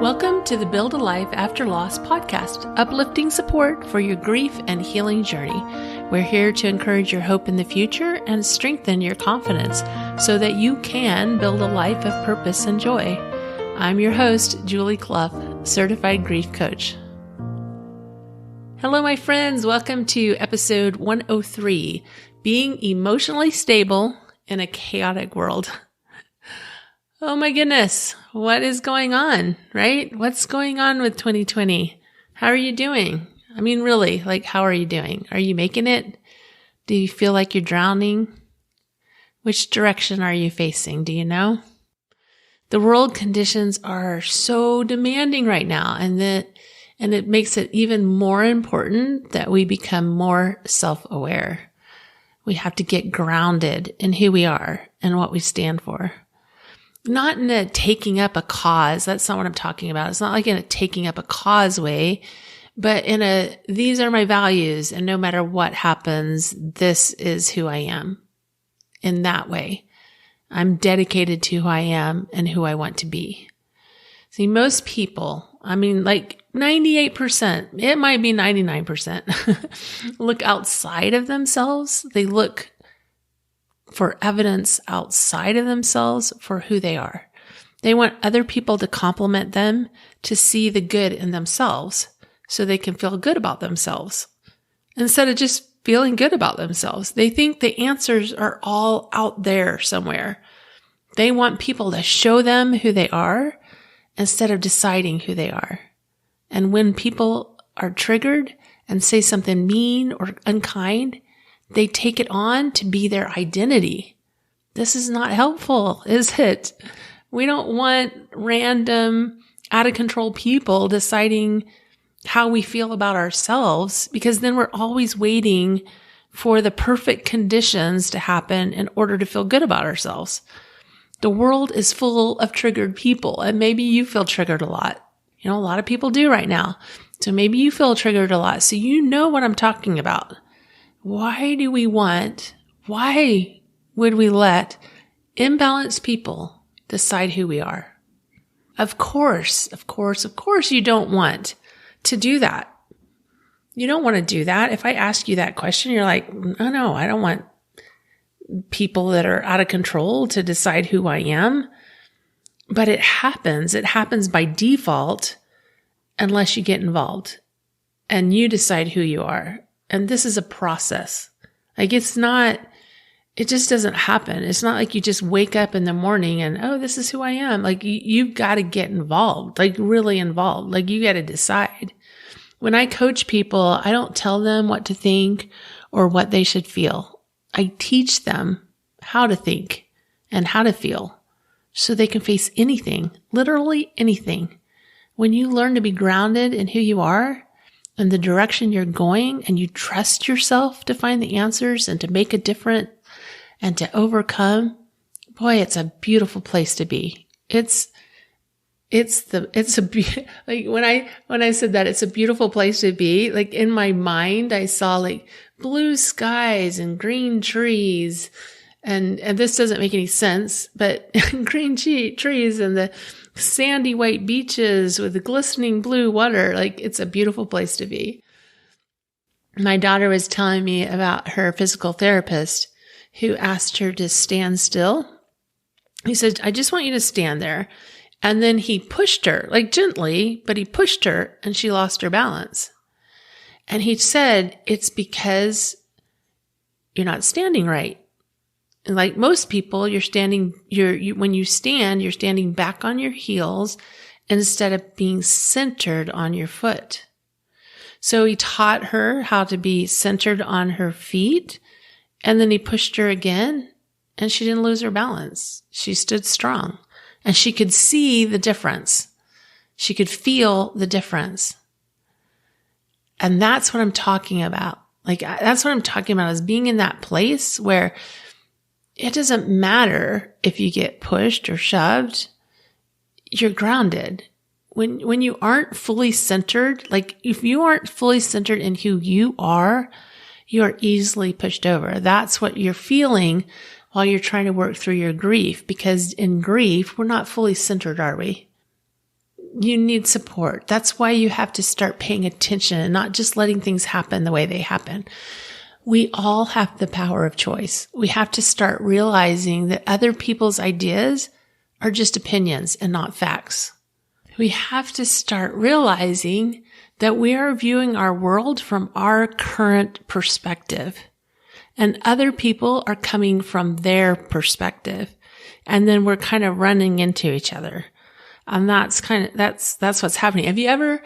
Welcome to the Build a Life After Loss podcast, uplifting support for your grief and healing journey. We're here to encourage your hope in the future and strengthen your confidence so that you can build a life of purpose and joy. I'm your host, Julie Clough, certified grief coach. Hello, my friends. Welcome to episode 103, Being Emotionally Stable in a Chaotic World. Oh my goodness, what is going on, right? What's going on with 2020? How are you doing? I mean, really, how are you doing? Are you making it? Do you feel like you're drowning? Which direction are you facing? Do you know? The world conditions are so demanding right now, and it makes it even more important that we become more self-aware. We have to get grounded in who we are and what we stand for. Not in a taking up a cause. That's not what I'm talking about. It's not like in a taking up a cause way, but in a, these are my values, and no matter what happens, this is who I am. In that way, I'm dedicated to who I am and who I want to be. See, most people, 98%, it might be 99%, look outside of themselves. They look for evidence outside of themselves for who they are. They want other people to compliment them, to see the good in themselves so they can feel good about themselves instead of just feeling good about themselves. They think the answers are all out there somewhere. They want people to show them who they are instead of deciding who they are. And when people are triggered and say something mean or unkind, they take it on to be their identity. This is not helpful, is it? We don't want random, out of control people deciding how we feel about ourselves, because then we're always waiting for the perfect conditions to happen in order to feel good about ourselves. The world is full of triggered people, and maybe you feel triggered a lot. A lot of people do right now. So maybe you feel triggered a lot. So you know what I'm talking about. Why would we let imbalanced people decide who we are? Of course, you don't want to do that. You don't want to do that. If I ask you that question, you're like, oh, no, I don't want people that are out of control to decide who I am. But it happens. It happens by default unless you get involved and you decide who you are. And this is a process. It just doesn't happen. It's not like you just wake up in the morning and, oh, this is who I am. You've got to get involved, really involved. You got to decide. When I coach people, I don't tell them what to think or what they should feel. I teach them how to think and how to feel so they can face anything, literally anything. When you learn to be grounded in who you are and the direction you're going, and you trust yourself to find the answers and to make a difference and to overcome, boy, it's a beautiful place to be. When I said that, it's a beautiful place to be. In my mind, I saw blue skies and green trees, and this doesn't make any sense, but green trees and the sandy white beaches with the glistening blue water. It's a beautiful place to be. My daughter was telling me about her physical therapist who asked her to stand still. He said, I just want you to stand there. And then he pushed her, gently, but he pushed her and she lost her balance. And he said, it's because you're not standing right. And like most people, when you stand, you're standing back on your heels instead of being centered on your foot. So he taught her how to be centered on her feet, and then he pushed her again, and she didn't lose her balance. She stood strong, and she could see the difference. She could feel the difference. And that's what I'm talking about. That's what I'm talking about, is being in that place where it doesn't matter if you get pushed or shoved, you're grounded. When you aren't fully centered, if you aren't fully centered in who you are easily pushed over. That's what you're feeling while you're trying to work through your grief, because in grief, we're not fully centered, are we? you need support. That's why you have to start paying attention and not just letting things happen the way they happen. We all have the power of choice. We have to start realizing that other people's ideas are just opinions and not facts. We have to start realizing that we are viewing our world from our current perspective, and other people are coming from their perspective. And then we're kind of running into each other. And that's what's happening. Have you ever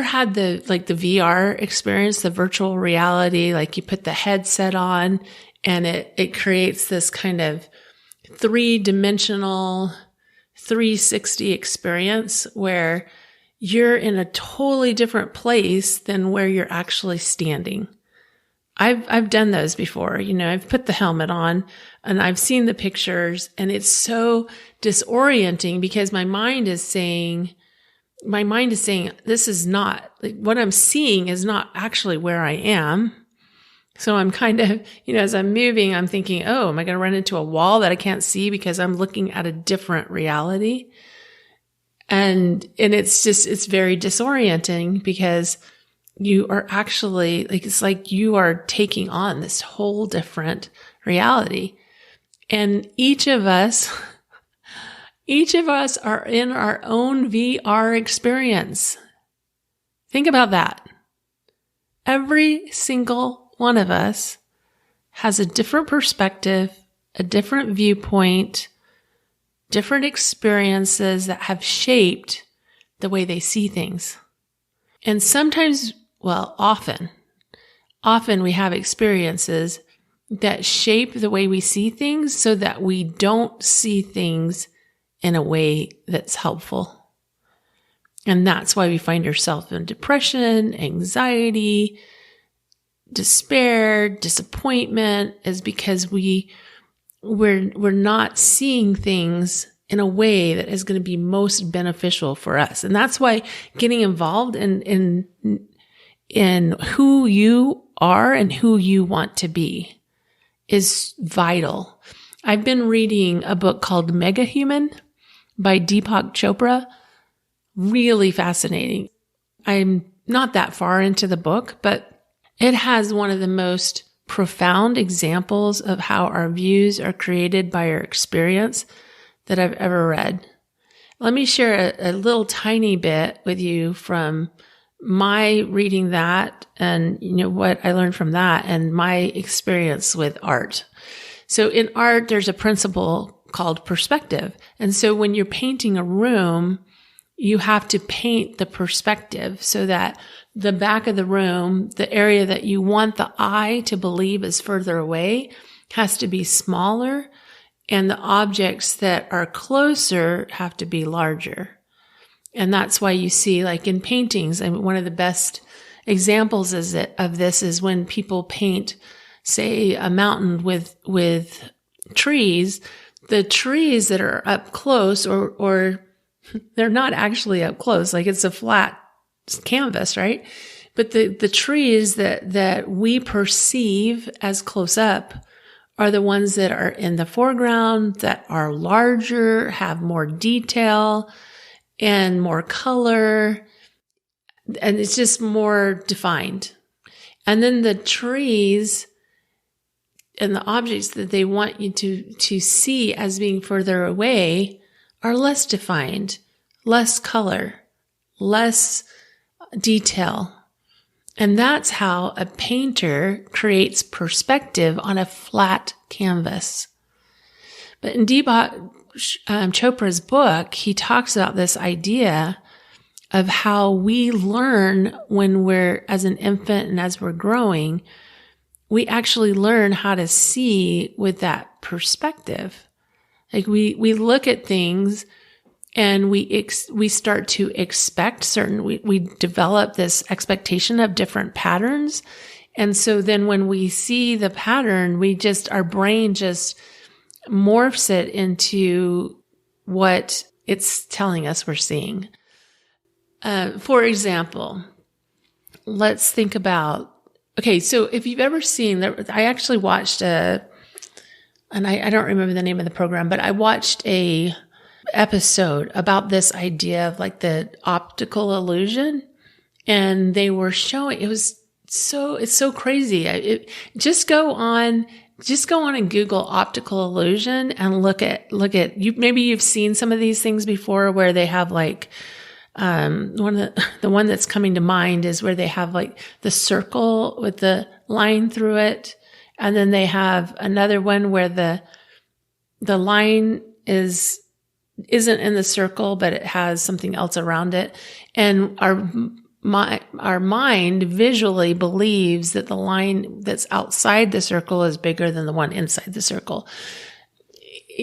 had the VR experience, the virtual reality? Like you put the headset on and it creates this kind of 3-dimensional 360 experience where you're in a totally different place than where you're actually standing. I've done those before. I've put the helmet on and I've seen the pictures, and it's so disorienting because my mind is saying, this is not, like, what I'm seeing is not actually where I am. So I'm kind of, as I'm moving, I'm thinking, oh, am I going to run into a wall that I can't see because I'm looking at a different reality? And it's very disorienting because you are actually, it's like you are taking on this whole different reality. And each of us are in our own VR experience. Think about that. Every single one of us has a different perspective, a different viewpoint, different experiences that have shaped the way they see things. And sometimes, often we have experiences that shape the way we see things so that we don't see things in a way that's helpful. And that's why we find ourselves in depression, anxiety, despair, disappointment, is because we're not seeing things in a way that is going to be most beneficial for us. And that's why getting involved in who you are and who you want to be is vital. I've been reading a book called Mega Human by Deepak Chopra. Really fascinating. I'm not that far into the book, but it has one of the most profound examples of how our views are created by our experience that I've ever read. Let me share a little tiny bit with you from my reading that and what I learned from that and my experience with art. So in art, there's a principle called perspective. And so when you're painting a room, you have to paint the perspective so that the back of the room, the area that you want the eye to believe is further away, has to be smaller, and the objects that are closer have to be larger. And that's why you see, like in paintings, and one of the best examples of this is when people paint, say, a mountain with trees. The trees that are up close, or they're not actually up close, like it's a flat canvas, right? But the trees that we perceive as close up are the ones that are in the foreground, that are larger, have more detail and more color, and it's just more defined. And then the trees and the objects that they want you to see as being further away are less defined, less color, less detail. And that's how a painter creates perspective on a flat canvas. But in Deepak Chopra's book, he talks about this idea of how we learn when we're, as an infant and as we're growing, we actually learn how to see with that perspective. Like we look at things and we start to expect we develop this expectation of different patterns. And so then when we see the pattern, our brain just morphs it into what it's telling us we're seeing. For example, let's think about, okay, so if you've ever seen, I actually watched and I don't remember the name of the program, but I watched a episode about this idea of like the optical illusion. And they were showing, it's so crazy. Just go on and Google optical illusion and look at you. Maybe you've seen some of these things before where they have like, the one that's coming to mind is where they have like the circle with the line through it. And then they have another one where the line isn't in the circle, but it has something else around it. And our mind visually believes that the line that's outside the circle is bigger than the one inside the circle.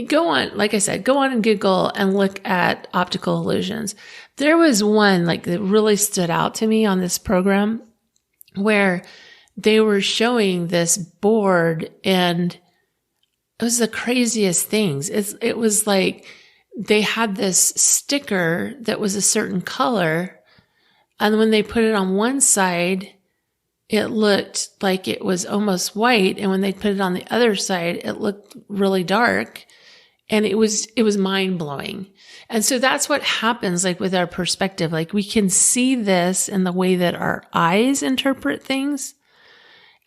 Go on, like I said, go on and Google and look at optical illusions. There was one like that really stood out to me on this program where they were showing this board, and it was the craziest things. It was like they had this sticker that was a certain color, and when they put it on one side, it looked like it was almost white, and when they put it on the other side, it looked really dark. And it was mind blowing. And so that's what happens like with our perspective. Like we can see this in the way that our eyes interpret things.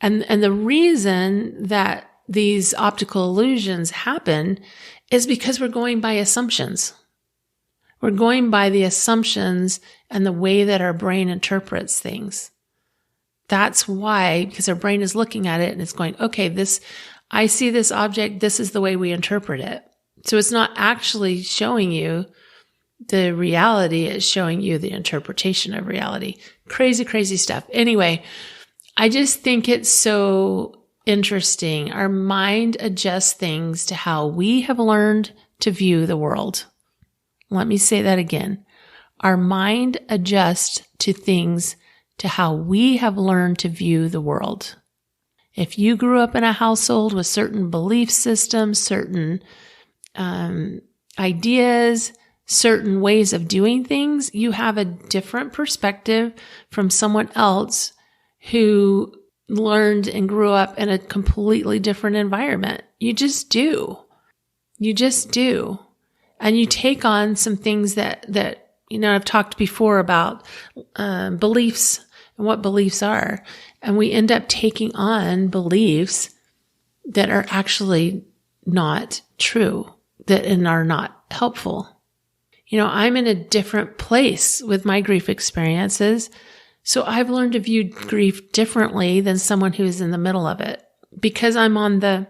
And the reason that these optical illusions happen is because we're going by assumptions. We're going by the assumptions and the way that our brain interprets things. That's why, because our brain is looking at it and it's going, okay, I see this object, this is the way we interpret it. So it's not actually showing you the reality, it's showing you the interpretation of reality. Crazy, crazy stuff. Anyway, I just think it's so interesting. Our mind adjusts things to how we have learned to view the world. Let me say that again. Our mind adjusts to things to how we have learned to view the world. If you grew up in a household with certain belief systems, certain ideas, certain ways of doing things, you have a different perspective from someone else who learned and grew up in a completely different environment. You just do. You just do. And you take on some things that I've talked before about beliefs and what beliefs are. And we end up taking on beliefs that are actually not true, and are not helpful. I'm in a different place with my grief experiences. So I've learned to view grief differently than someone who is in the middle of it. Because I'm on the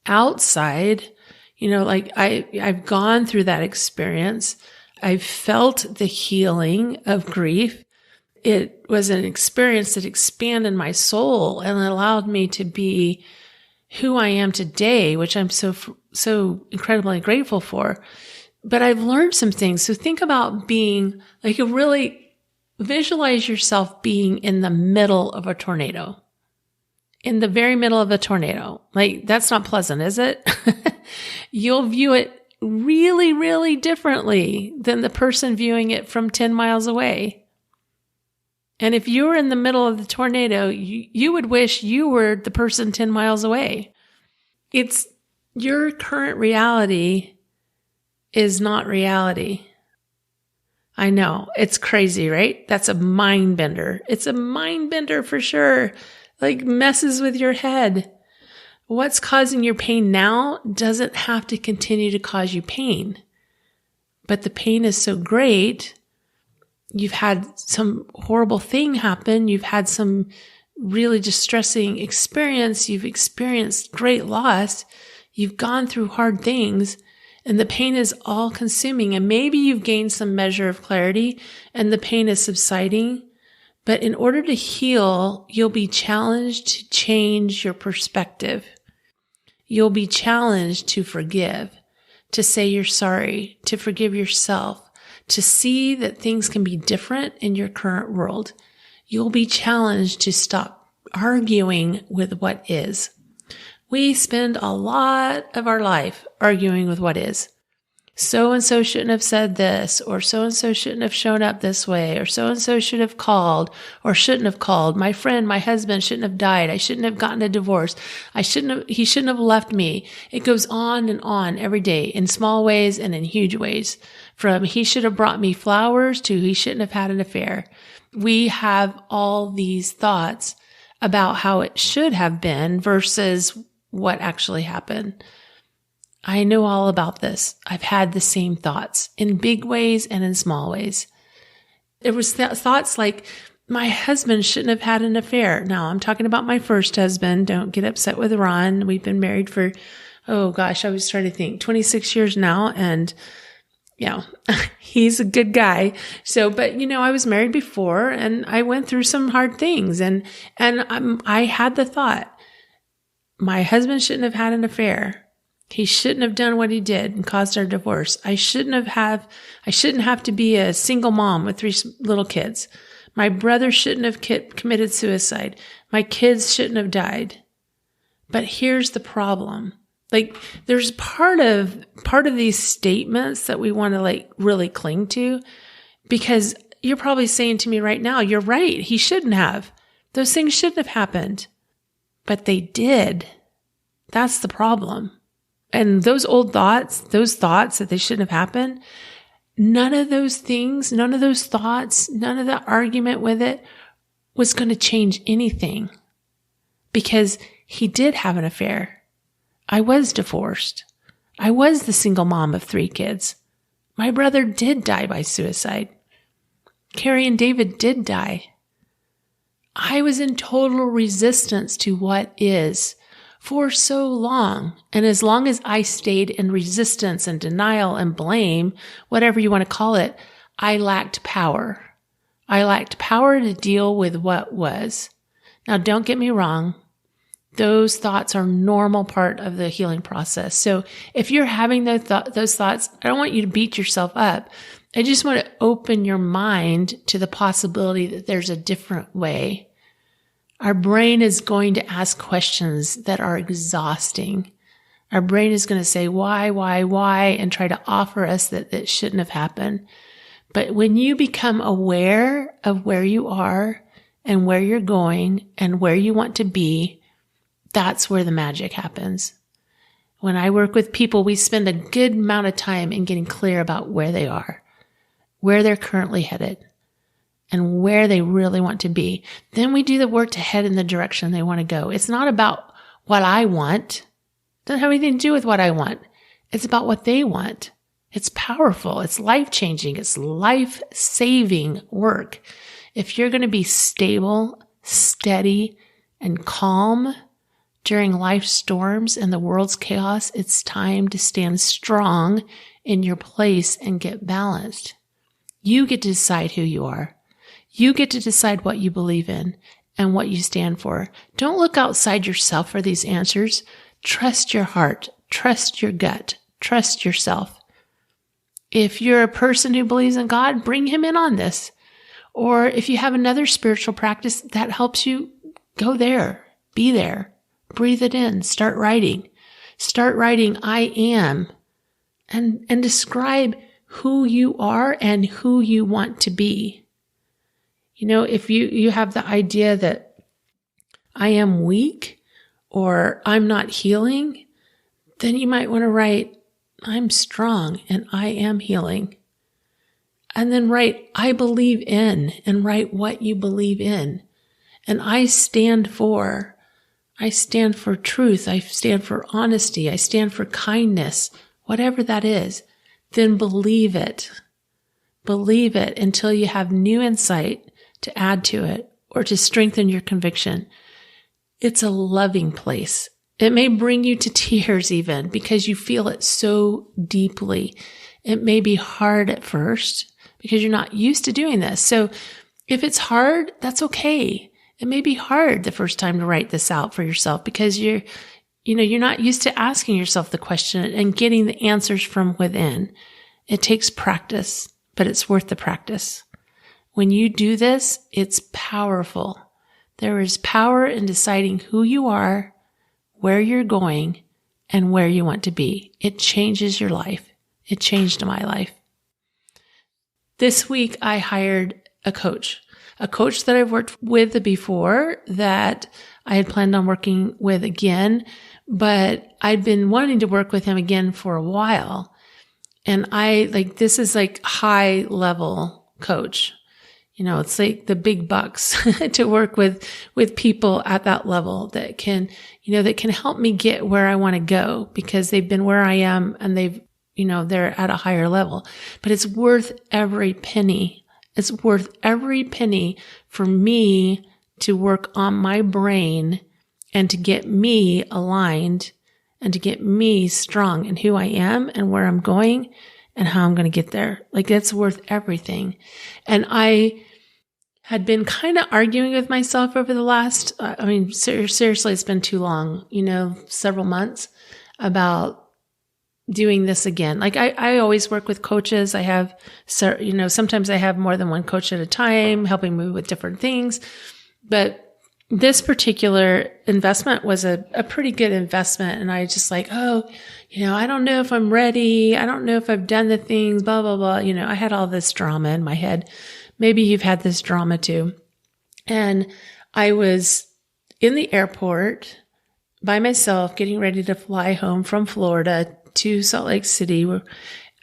outside, I've gone through that experience. I've felt the healing of grief. It was an experience that expanded my soul and allowed me to be who I am today, which I'm so incredibly grateful for. But I've learned some things. So think about being like, you really visualize yourself being in the middle of a tornado, in the very middle of a tornado. Like that's not pleasant, is it? You'll view it really, really differently than the person viewing it from 10 miles away. And if you were in the middle of the tornado, you would wish you were the person 10 miles away. It's your current reality is not reality. I know. It's crazy, right? That's a mind bender. It's a mind bender for sure. Like messes with your head. What's causing your pain now doesn't have to continue to cause you pain. But the pain is so great. You've had some horrible thing happen. You've had some really distressing experience. You've experienced great loss. You've gone through hard things, and the pain is all consuming. And maybe you've gained some measure of clarity and the pain is subsiding. But in order to heal, you'll be challenged to change your perspective. You'll be challenged to forgive, to say you're sorry, to forgive yourself, to see that things can be different in your current world. You'll be challenged to stop arguing with what is. We spend a lot of our life arguing with what is. so-and-so shouldn't have said this, or so-and-so shouldn't have shown up this way, or so-and-so should have called or shouldn't have called. My friend, my husband shouldn't have died. I shouldn't have gotten a divorce. He shouldn't have left me. It goes on and on every day in small ways and in huge ways. From he should have brought me flowers to he shouldn't have had an affair. We have all these thoughts about how it should have been versus what actually happened. I know all about this. I've had the same thoughts in big ways and in small ways. There was thoughts like, my husband shouldn't have had an affair. Now, I'm talking about my first husband. Don't get upset with Ron. We've been married for, I was trying to think, 26 years now. And he's a good guy. So, but I was married before and I went through some hard things and I had the thought, my husband shouldn't have had an affair. He shouldn't have done what he did and caused our divorce. I shouldn't have to be a single mom with 3 little kids. My brother shouldn't have committed suicide. My kids shouldn't have died. But here's the problem. There's part of these statements that we want to really cling to, because you're probably saying to me right now, you're right. He shouldn't have. Those things shouldn't have happened, but they did. That's the problem. And those thoughts that they shouldn't have happened, none of those things, none of those thoughts, none of the argument with it was going to change anything, because he did have an affair. I was divorced. I was the single mom of 3 kids. My brother did die by suicide. Carrie and David did die. I was in total resistance to what is for so long. And as long as I stayed in resistance and denial and blame, whatever you want to call it, I lacked power. I lacked power to deal with what was. Now, don't get me wrong. Those thoughts are a normal part of the healing process. So if you're having those thoughts, I don't want you to beat yourself up. I just want to open your mind to the possibility that there's a different way. Our brain is going to ask questions that are exhausting. Our brain is going to say, why, and try to offer us that it shouldn't have happened. But when you become aware of where you are and where you're going and where you want to be, that's where the magic happens. When I work with people, we spend a good amount of time in getting clear about where they are, where they're currently headed, and where they really want to be. Then we do the work to head in the direction they want to go. It's not about what I want. It doesn't have anything to do with what I want. It's about what they want. It's powerful. It's life-changing. It's life-saving work. If you're going to be stable, steady, and calm during life's storms and the world's chaos, it's time to stand strong in your place and get balanced. You get to decide who you are. You get to decide what you believe in and what you stand for. Don't look outside yourself for these answers. Trust your heart. Trust your gut. Trust yourself. If you're a person who believes in God, bring him in on this. Or if you have another spiritual practice that helps you, go there. Be there. Breathe it in. Start writing. Start writing, I am. And describe who you are and who you want to be. If you have the idea that I am weak or I'm not healing, then you might want to write, I'm strong and I am healing. And then write, I believe in, and write what you believe in. And I stand for truth. I stand for honesty. I stand for kindness, whatever that is. Then believe it. Believe it until you have new insight to add to it or to strengthen your conviction. It's a loving place. It may bring you to tears even because you feel it so deeply. It may be hard at first because you're not used to doing this. So if it's hard, that's okay. It may be hard the first time to write this out for yourself because you're not used to asking yourself the question and getting the answers from within. It takes practice, but it's worth the practice. When you do this, it's powerful. There is power in deciding who you are, where you're going, and where you want to be. It changes your life. It changed my life. This week, I hired a coach that I've worked with before that I had planned on working with again, but I'd been wanting to work with him again for a while. And this is like high level coach. It's like the big bucks to work with people at that level that can help me get where I want to go, because they've been where I am and they're at a higher level. But it's worth every penny. It's worth every penny for me to work on my brain and to get me aligned and to get me strong in who I am and where I'm going and how I'm going to get there. Like, it's worth everything. And I had been kind of arguing with myself over the last, seriously, it's been too long, several months, about doing this again. Like, I always work with coaches. I have, sometimes I have more than one coach at a time helping me with different things. But this particular investment was a pretty good investment. And I just like, I don't know if I'm ready. I don't know if I've done the things, blah, blah, blah. I had all this drama in my head. Maybe you've had this drama too. And I was in the airport by myself, getting ready to fly home from Florida to Salt Lake City,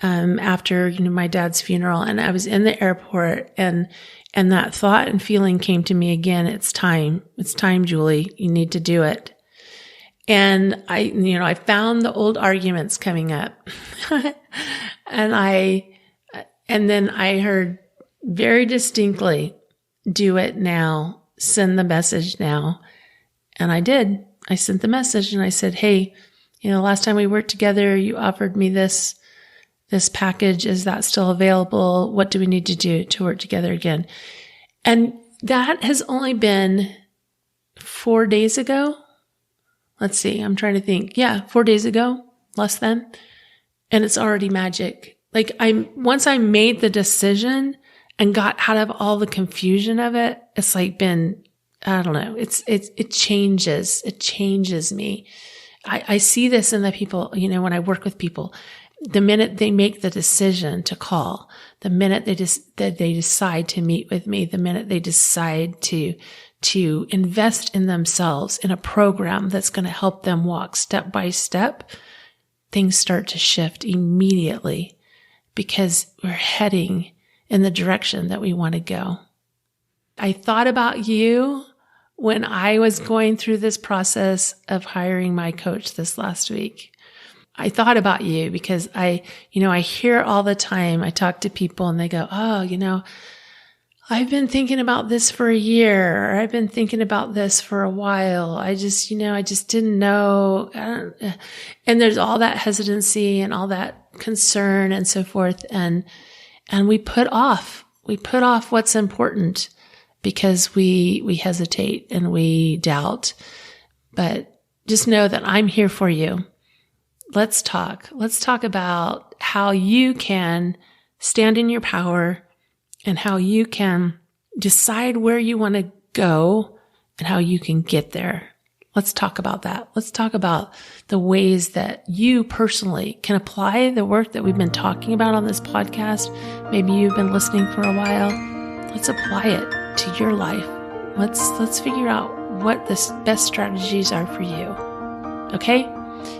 after, my dad's funeral. And I was in the airport, and that thought and feeling came to me again. It's time, Julie, you need to do it. And I found the old arguments coming up and then I heard very distinctly, do it now, send the message now. And I did. I sent the message and I said, hey, last time we worked together, you offered me this package. Is that still available? What do we need to do to work together again? And that has only been 4 days ago. Let's see. I'm trying to think. Yeah, 4 days ago, less than. And it's already magic. Like, once I made the decision and got out of all the confusion of it, it's like been, I don't know. It changes me. I see this in the people, when I work with people, the minute they make the decision to call, the minute they decide to meet with me, the minute they decide to invest in themselves in a program that's going to help them walk step by step, things start to shift immediately, because we're heading in the direction that we want to go. I thought about you when I was going through this process of hiring my coach this last week. I thought about you because I hear all the time, I talk to people and they go, I've been thinking about this for a year, or I've been thinking about this for a while. I just didn't know. And there's all that hesitancy and all that concern and so forth. And we put off what's important because we hesitate and we doubt. But just know that I'm here for you. Let's talk. Let's talk about how you can stand in your power and how you can decide where you want to go and how you can get there. Let's talk about that. Let's talk about the ways that you personally can apply the work that we've been talking about on this podcast. Maybe you've been listening for a while. Let's apply it to your life. Let's figure out what the best strategies are for you. Okay?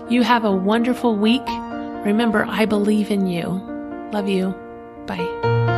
You have a wonderful week. Remember, I believe in you. Love you. Bye.